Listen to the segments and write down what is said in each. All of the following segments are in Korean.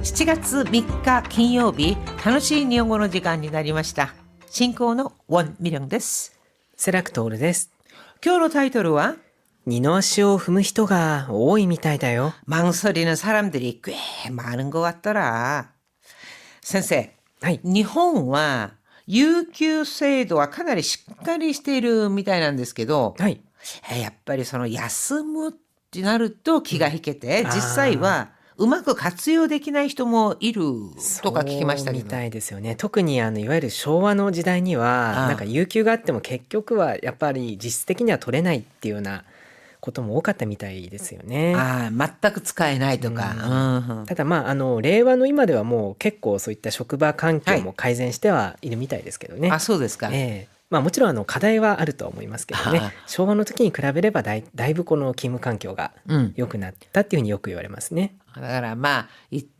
7月3日金曜日、楽しい日本語の時間になりました。進行のウォン・ミリョンです。セラクトールです。今日のタイトルは二の足を踏む人が多いみたいだよ。 망설이는 사람들이 꽤 많은 것 같더라. 先生、はい。日本は有給制度はかなりしっかりしているみたいなんですけど、はい。やっぱりその休むってなると気が引けて、うん実際はうまく活用できない人もいるとか聞きましたけど。そうみたいですよね。特にいわゆる昭和の時代にはなんか有給があっても結局はやっぱり実質的には取れないっていうようなことも多かったみたいですよね。全く使えないとか。ただ令和の今ではもう結構そういった職場環境も改善してはいるみたいですけどね。そうですか。もちろん課題はあるとは思いますけどね。昭和の時に比べればだいぶこの勤務環境が良くなったっていうふうによく言われますね。だから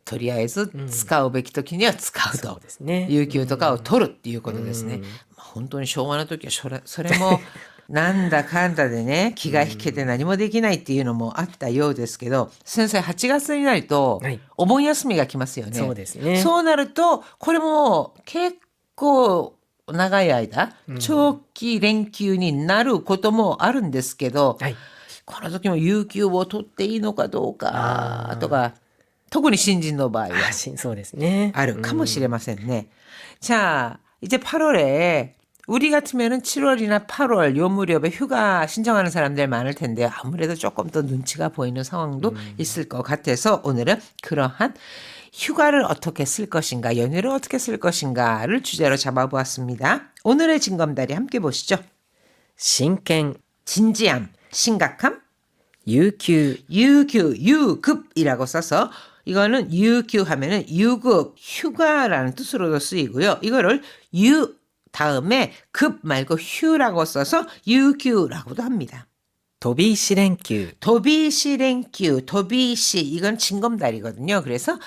とりあえず使うべき時には使うと、そうですね。有給とかを取るっていうことですね。本当に昭和の時はそれもなんだかんだでね、気が引けて何もできないっていうのもあったようですけど、先生8月になるとお盆休みが来ますよね。そうですね。そうなるとこれも結構長い間長期連休になることもあるんですけど、この時も有給を取っていいのかどうかとか、特に新人の場合はそうですね。あるかもしれませんね。자, 이제 8월에 우리 같으면은 7월이나 8월 요 무렵에 휴가 신청하는 사람들 많을 텐데 아무래도 조금 더 눈치가 보이는 상황도 있을 것 같아서 오늘은 그러한 휴가를 어떻게 쓸 것인가, 연휴를 어떻게 쓸 것인가를 주제로 잡아보았습니다. 오늘의 징검다리 함께 보시죠. 真剣、 진지함, 심각함, 有給、 유급이라고 써서 이거는 유급 하면은 유급, 휴가라는 뜻으로도 쓰이고요. 이거를 유 다음에 급 말고 휴라고 써서 유급라고도 합니다. 飛び石連休、 도비시 랭큐, 도비시 이건 징검다리거든요. 그래서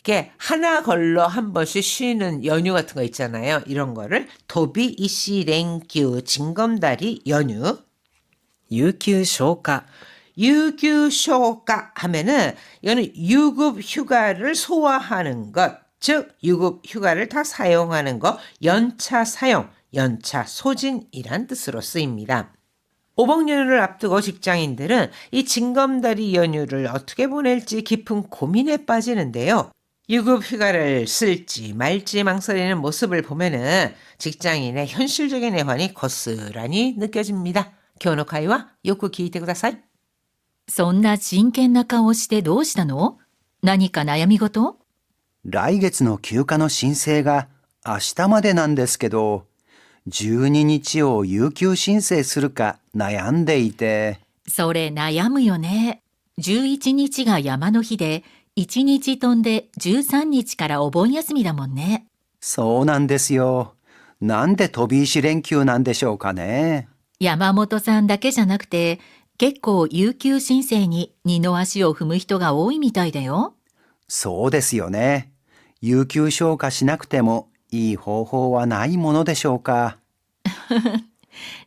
이렇게 하나 걸러 한 번씩 쉬는 연휴 같은 거 있잖아요. 이런 거를 도비시 랭큐, 징검다리 연휴. 有給消化、 유급휴가 하면은 이거는 유급 휴가를 소화하는 것, 즉 유급 휴가를 다 사용하는 것, 연차 사용, 연차 소진이란 뜻으로 쓰입니다. 오복 연휴를 앞두고 직장인들은 이 징검다리 연휴를 어떻게 보낼지 깊은 고민에 빠지는데요. 유급 휴가를 쓸지 말지 망설이는 모습을 보면은 직장인의 현실적인 애환이 고스란히 느껴집니다. 今日の会話よく聞いてください。そんな真剣な顔してどうしたの？何か悩み事？来月の休暇の申請が明日までなんですけど、12日を有給申請するか悩んでいて。それ悩むよね。11日が山の日で、1日飛んで13日からお盆休みだもんね。そうなんですよ。なんで飛び石連休なんでしょうかね。山本さんだけじゃなくて、結構有給申請に二の足を踏む人が多いみたいだよ。そうですよね。有給消化しなくてもいい方法はないものでしょうか。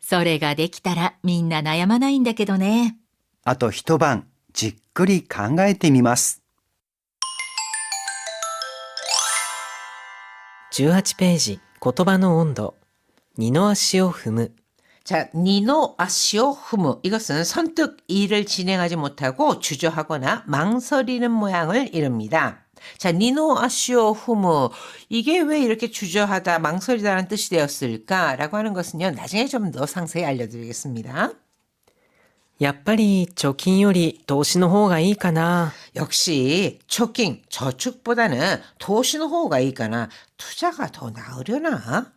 それができたらみんな悩まないんだけどね。あと一晩じっくり考えてみます。18ページ、言葉の温度、二の足を踏む。 자, 니노 아시오 흐무. 이것은 선뜻 일을 진행하지 못하고 주저하거나 망설이는 모양을 이릅니다. 자, 니노 아시오 흐무. 이게 왜 이렇게 주저하다, 망설이다라는 뜻이 되었을까라고 하는 것은요, 나중에 좀 더 상세히 알려드리겠습니다. やっぱり貯金より投資の方がいいかな。 역시 초킹, 저축보다는 도시의 方がいいかな. 투자가 더 나으려나?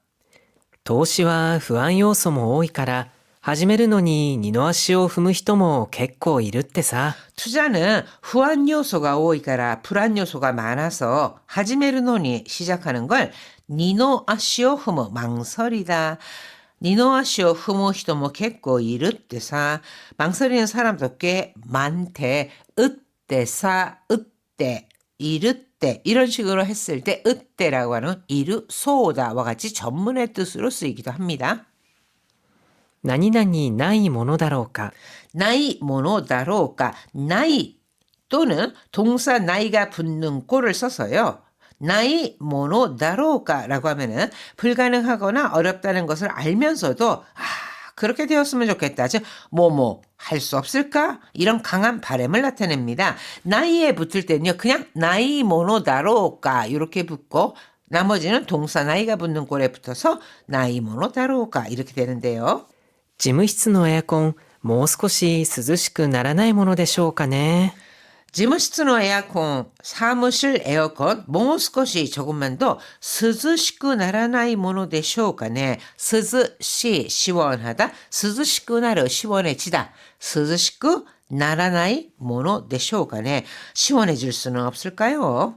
投資は不安要素も多いから始めるのに二の足を踏む人も結構いるってさ。 투자는 후한 요소가 多いから 불안 요소가 많아서 始めるのに 시작하는 걸 니노 아시오 흐무 망설이다. 니노 아시오 흐무 人も結構いるってさ. 망설이는 사람도 꽤 많대. 으때사 으때 이르때 이런 식으로 했을 때 으때라고 하는 이르 소다와 같이 전문의 뜻으로 쓰이기도 합니다. 何々ないものだろうか。 나이 모노 다로우까 나이 또는 동사 나이가 붙는 꼴을 써서요. 나이 모노다로우까라고 하면은 불가능하거나 어렵다는 것을 알면서도 그렇게 되었으면 좋겠다. 즉 뭐뭐 할 수 없을까? 이런 강한 바람을 나타냅니다. 나이에 붙을 때는요. 그냥 나이 모노다로우까 이렇게 붙고 나머지는 동사 나이가 붙는 꼴에 붙어서 나이 모노다로우까 이렇게 되는데요. 事務室のエアコン、もう少し涼しくならないものでしょうかね。 지무시츠노 에어컨, 사무실 에어컨, 모스컷이 조금만 더 스즈시쿠 나라나이 모노 데쇼까네. 스즈시 시원하다, 스즈시쿠 나르 시원해지다, 스즈시쿠 나라나이 모노 데쇼까네. 시원해질 수는 없을까요?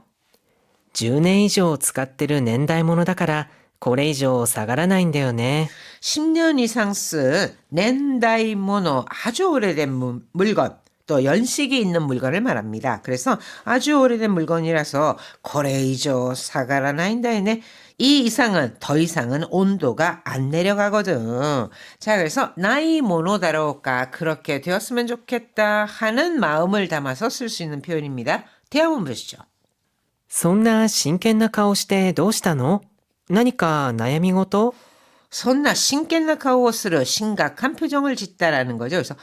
10年以上使ってる年代物だからこれ以上下がらないんだよね。 10년 이상 쓴 낸다이 모노, 아주 오래된 물건. 또 연식이 있는 물건을 말합니다. 그래서 아주 오래된 물건이라서 고레이죠 사가라 나인다이네. 이 이상은 더 이상은 온도가 안 내려가거든. 자, 그래서 나이 모노다로우까 그렇게 되었으면 좋겠다 하는 마음을 담아서 쓸 수 있는 표현입니다. 대화문 보시죠. そんな真剣な顔してどうしたの？何か悩み事？ 선나 신ቄ나 카오스르 심각한 표정을 짓다라는 거죠. 그래서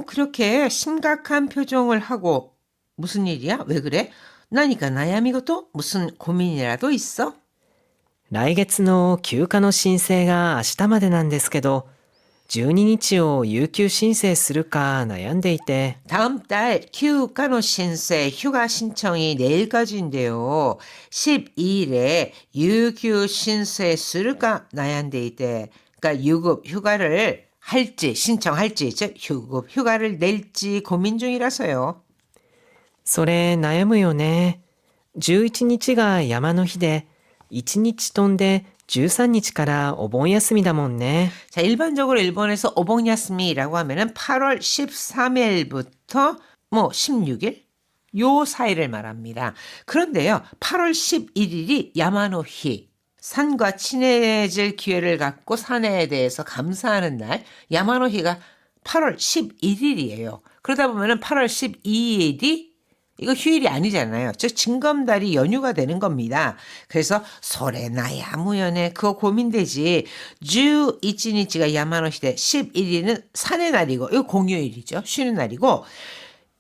그렇게 심각한 표정을 하고 무슨 일이야? 왜 그래? 나니까 나야미고도 무슨 고민이라도 있어? 来月の休暇の申請が明日までなんですけど、12日を有給申請するか悩んでいて。 다음 달 휴가노 신세 휴가 신청이 내일까지인데요. 12일에 유규 신세 쓰르까 나얀데이때 그러니까 유급 휴가를 할지 신청할지 즉 유급 휴가를 낼지 고민 중이라서요. それ悩むよね。11日が山の日で、1日飛んで13日からお盆休みだもんね。 자, 일반적으로 일본에서 오봉야스미라고 하면은 8월 13일부터 16일 요 사이를 말합니다. 그런데요. 8월 11일이 야마노히 산과 친해질 기회를 갖고 산에 대해서 감사하는 날 야마노히가 8월 11일이에요. 그러다 보면은 8월 12일이 이거 휴일이 아니잖아요. 즉 징검다리 연휴가 되는 겁니다. 그래서 소레나야 무연에 그거 고민되지. 11日가 야마노시대 11일은 산의 날이고 이거 공휴일이죠. 쉬는 날이고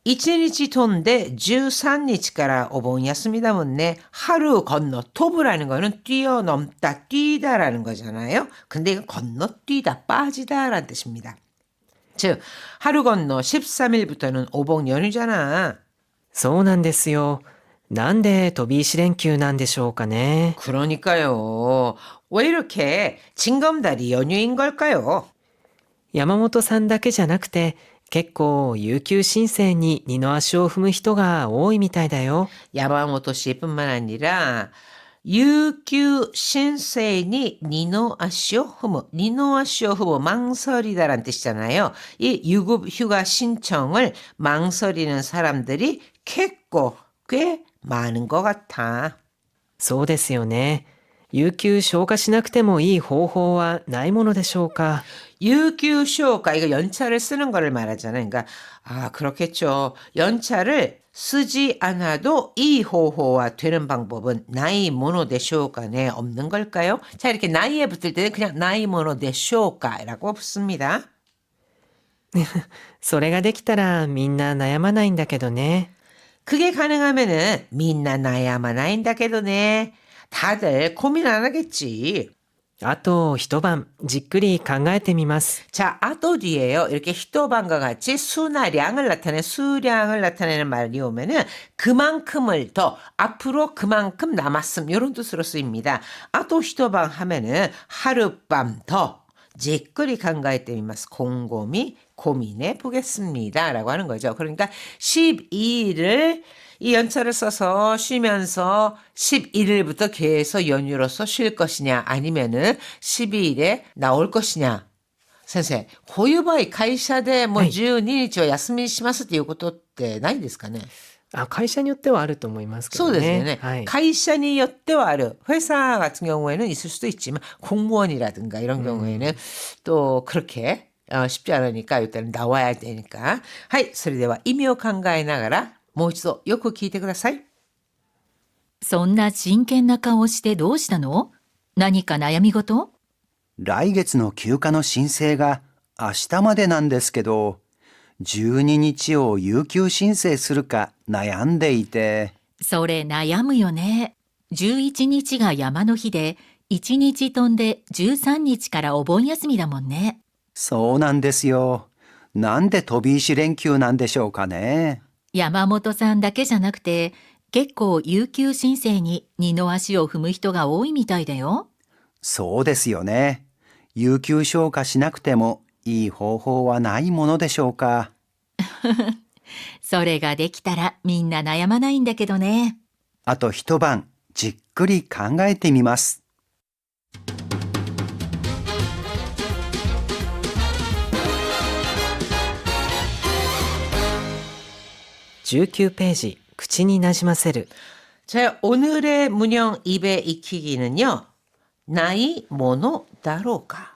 1日 돈데 13日から 오본 야스미다 못네 하루 건너 토브라는 거는 뛰어넘다 뛰다라는 거잖아요. 근데 이건 건너뛰다 빠지다라는 뜻입니다. 즉 하루 건너 13일부터는 오봉 연휴잖아. そうなんですよ。なんで飛び石連休なんでしょうかね。 그러니까요. 왜 이렇게 징검다리 연휴인 걸까요? 山本さんだけじゃなくて、結構有給申請に二の足を踏む人が多いみたいだよ。 야마모토 씨뿐만 아니라 유규 신세니 니노아시오 후무 니노아시오 후무 망설이다란 뜻이잖아요. 이 유급 휴가 신청을 망설이는 사람들이 꽤 많은 것 같아. そうですよね。有給消化しなくてもいい方法はないものでしょうか。 유규쇼가 이거 연차를 쓰는 거를 말하잖아요. 그러니까 그렇겠죠. 연차를 쓰지 않아도 이 호호와 되는 방법은 나이 모노데쇼가네 없는 걸까요? 자, 이렇게 나이에 붙을 때는 그냥 나이 모노데쇼가라고 붙습니다. それができたらみんな悩まないんだけどね。 그게 가능하면은 민나 나야만 아인다게도네. 다들 고민 안 하겠지. あと一晩じっくり考えてみます。 자, 아또 뒤에요. 이렇게 히토반과 같이 수량을 나타내는 말이 오면은 그만큼을 더 앞으로 그만큼 남았음 이런 뜻으로 쓰입니다. 아또 히토반 하면은 하룻밤 더 지끌이 간가했대미마스 곰곰이 고민해 보겠습니다라고 하는 거죠. 그러니까 12일을 이 연차를 써서 쉬면서 11일부터 계속 연휴로서 쉴 것이냐 아니면은 12일에 나올 것이냐. 선생, こういう場合会社でもう12日は休みにしますっていうことってないんですかね? 会社によってはあると思いますけどね。 そうですよね. はい。 会社によってはある. 회사 같은 경우에는 있을 수도 있지만 공무원이라든가 이런 경우에는 또 그렇게 쉽지 않으니까 일단 나와야 되니까. はい、それでは意味を考えながらもう一度よく聞いてください。そんな真剣な顔してどうしたの？何か悩み事？来月の休暇の申請が明日までなんですけど、12日を有給申請するか悩んでいて。それ悩むよね。11日が山の日で、1日飛んで13日からお盆休みだもんね。そうなんですよ。なんで飛び石連休なんでしょうかね。山本さんだけじゃなくて、結構有給申請に二の足を踏む人が多いみたいだよ。そうですよね。有給消化しなくてもいい方法はないものでしょうか。それができたらみんな悩まないんだけどね。あと一晩じっくり考えてみます。19ページ、口になじませる。 자, 오늘의 문형 입에 익히기는요. 나이 모노 다로가.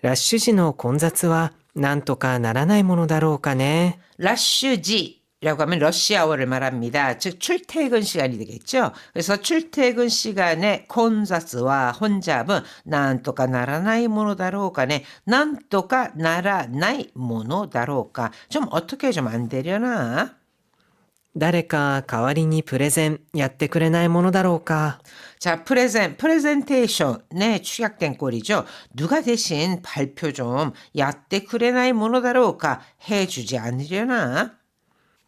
ラッシュ時の混雑はなんとかならないものだろうかね。 라쉬지라고 하면 러시아워를 말합니다. 즉 출퇴근 시간이 되겠죠. 그래서 출퇴근 시간에 콘사스와 혼잡은 난또까 나라나이 모노다로우까네 난또까 나라나이 모노다로우까. 좀 어떻게 좀 안 되려나? 誰か代わりにプレゼンやってくれないものだろうか。 자, 프레젠테이션에 축약된 꼴이죠. 누가 대신 발표 좀 야때 그래나이 모노다로우까 해주지 않으려나?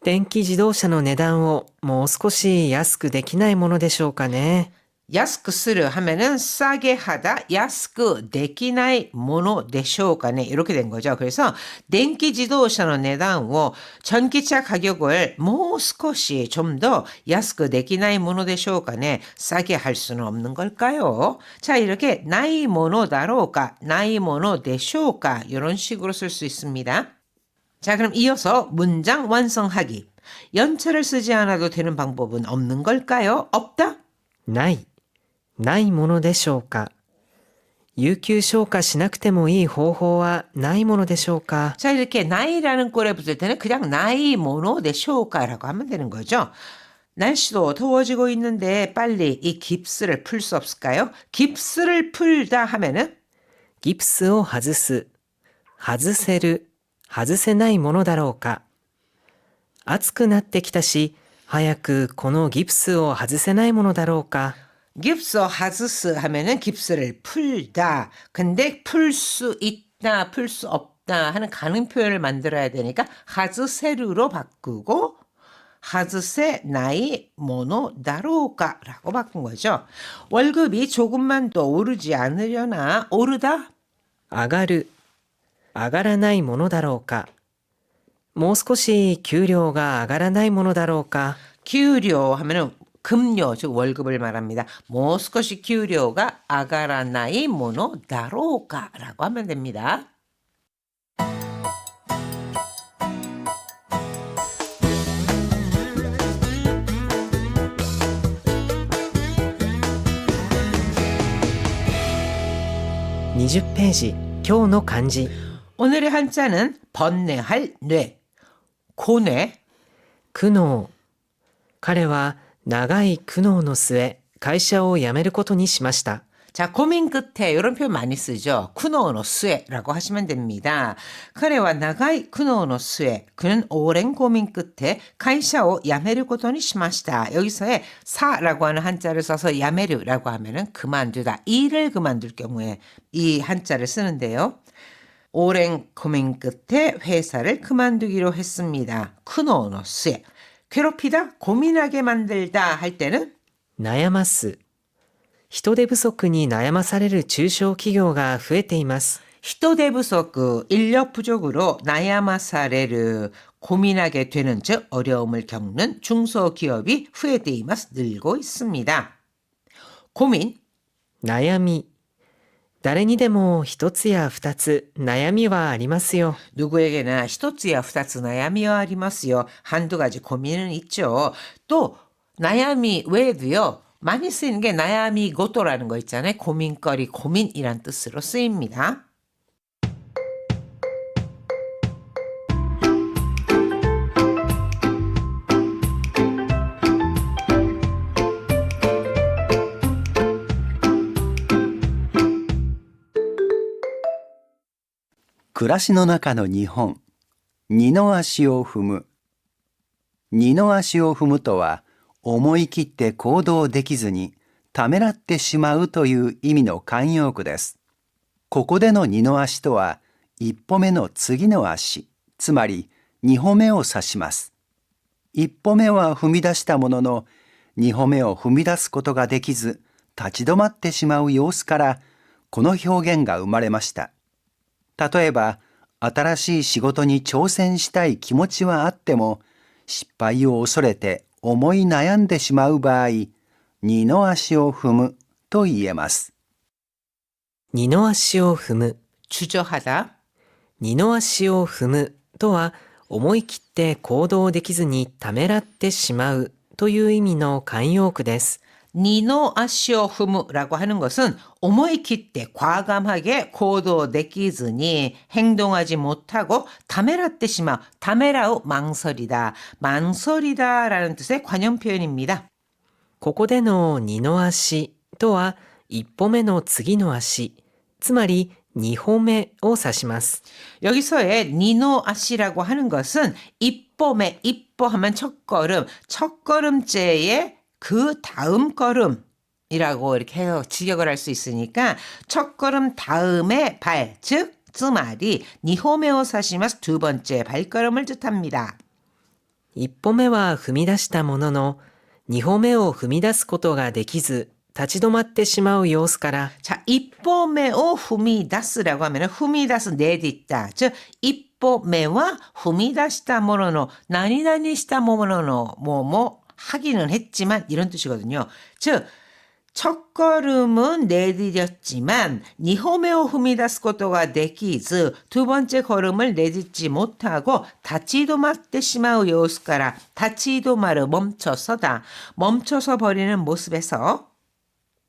電気自動車の値段をもう少し安くできないものでしょうかね。 야스크 스르 하면은 싸게 하다 야스크 데키나이 모노 데쇼가네 이렇게 된 거죠. 그래서電気 自動車の 내단wo 전기차 가격을 모스코시 좀 더 야스크 데키나이 모노 데쇼가네 싸게 할 수는 없는 걸까요? 자, 이렇게 나이 모노 다로가 나이 모노 데쇼가 이런 식으로 쓸 수 있습니다. 자, 그럼 이어서 문장 완성하기. 연차를 쓰지 않아도 되는 방법은 없는 걸까요? 없다? ないものでしょうか。有給消化しなくてもいい方法はないものでしょうか。 자, 이렇게 나이라는 꼴에 붙을 때는 그냥 나이 모노 데쇼가라고 하면 되는 거죠. 날씨도 더워지고 있는데 빨리 이 깁스를 풀 수 없을까요? 깁스를 풀다 하면은 ギプスを外す、外せる、外せないものだろうか。暑くなってきたし、早くこのギプスを外せないものだろうか。 깁스 하즈스 하면은 깁스를 풀다. 근데 풀 수 있다, 풀 수 없다 하는 가능 표현을 만들어야 되니까 하즈세르로 바꾸고 하즈세 나이 모노 다로가라고 바꾼 거죠. 월급이 조금만 더 오르지 않으려나? 오르다? 上がる、上がらないものだろうか。もう少し給料が上がらないものだろうか。 給料 하면은 급료, 즉 월급을 말합니다. 모스코시給料가 아가라나이 모노 다로가라고 하면 됩니다. (20 ページ) 今日の漢字。 오늘의 한자는 번뇌할 뇌, 고뇌. 苦悩。彼は長い苦悩の末、会社を辞めることにしました。 자, 고민 끝에 이런 표현 많이 쓰죠. 쿠노노 스에라고 하시면 됩니다. 카레와 나가이 쿠노노 스에. 그는 오랜 고민 끝에 카이샤오 야메르 고토니 시마시다. 여기서의 사라고 하는 한자를 써서 야메르라고 하면은 그만두다. 일을 그만둘 경우에 이 한자를 쓰는데요. 오랜 고민 끝에 회사를 그만두기로 했습니다. 쿠노노 스에. 괴롭히다, 고민하게 만들다 할 때는 悩ます。人手不足に悩まされる中小企業が増えています。 히토데 부석, 인력 부족으로 나야마사레르 고민하게 되는 즉 어려움을 겪는 중소기업이 후에데이마스 늘고 있습니다. 고민, 悩み。誰にでも一つや二つ悩みはありますよ。 누구에게나 히토츠야 후타츠 나야미와 아리마스요. 한두 가지 고민은 있죠. 또 나야미 외에도요. 많이 쓰이는 게 나야미 고토라는 거 있잖아요. 고민거리, 고민이란 뜻으로 쓰입니다. 暮らしの中の日本、二の足を踏む。二の足を踏むとは、思い切って行動できずにためらってしまうという意味の慣用句です。ここでの二の足とは、一歩目の次の足、つまり二歩目を指します。一歩目は踏み出したものの、二歩目を踏み出すことができず、立ち止まってしまう様子から、この表現が生まれました。例えば、新しい仕事に挑戦したい気持ちはあっても、失敗を恐れて思い悩んでしまう場合、二の足を踏むと言えます。二の足を踏む。 주저하다, 二の足を踏むとは、思い切って行動できずにためらってしまうという意味の慣用句です。 니노 아시오 후무라고 하는 것은 오모이키때 과감하게 고도できずに 행동하지 못하고 다메라떼시마, 다메라우 망설이다, 망설이다라는 뜻의 관용 표현입니다. ここでの二の足とは、一歩目の次の足、つまり二歩目を指します。 여기서의 니노 아시라고 하는 것은 입봄에 입보 하면 첫걸음, 첫걸음째의 그 다음 걸음이라고 이렇게 해서 직역을 할 수 있으니까 첫걸음 다음의 발, 즉つまり 니호메오 사시마스 두 번째 발걸음을 뜻합니다. 一歩目は踏み出したものの、二歩目を踏み出すことができず、立ち止まってしまう様子から、 자, 입보메오 후미다스라고 하면 후미다스 내딛다. 즉 입보메와 후미다시다 모노노 나니나니 시다 모노노 뭐뭐 하기는 했지만 이런 뜻이거든요. 즉 첫걸음은 내디뎠지만 니호메오 후미다스 것도가 데키즈 두 번째 걸음을 내딛지 못하고 다치도마떼 시마우 요스카라 다치도마르 멈춰서다. 멈춰서 버리는 모습에서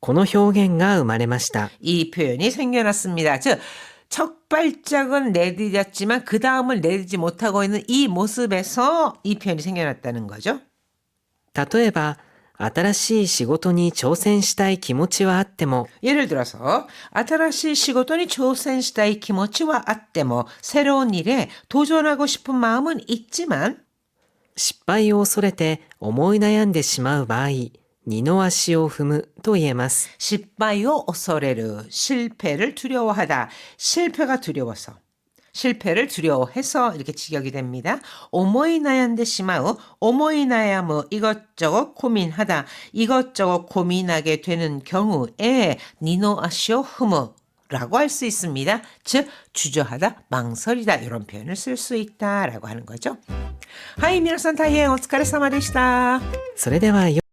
この表現が生まれました。 이 표현이 생겨났습니다. 즉 첫 발짝은 내디뎠지만 그 다음을 내딛지 못하고 있는 이 모습에서 이 표현이 생겨났다는 거죠. 例えば、新しい仕事に挑戦したい気持ちはあっても、 예를 들어서 아타라시 시고토니 조센시다이 키모치와 아떼모 새로운 일에 도전하고 싶은 마음은 있지만 失敗を恐れて思い悩んでしまう場合、二の足を踏むと言えます。 실패요 오소레르 실패를 두려워하다. 실패가 두려워서 실패를 두려워해서 이렇게 직역이 됩니다. 오모이나얀데 시마우 오모이나야무 이것저것 고민하다. 이것저것 고민하게 되는 경우에 니노 아시오 흐무 라고 할 수 있습니다. 즉 주저하다, 망설이다 이런 표현을 쓸 수 있다라고 하는 거죠. 하이 미나산 다이엔 오츠카레사마でした. それでは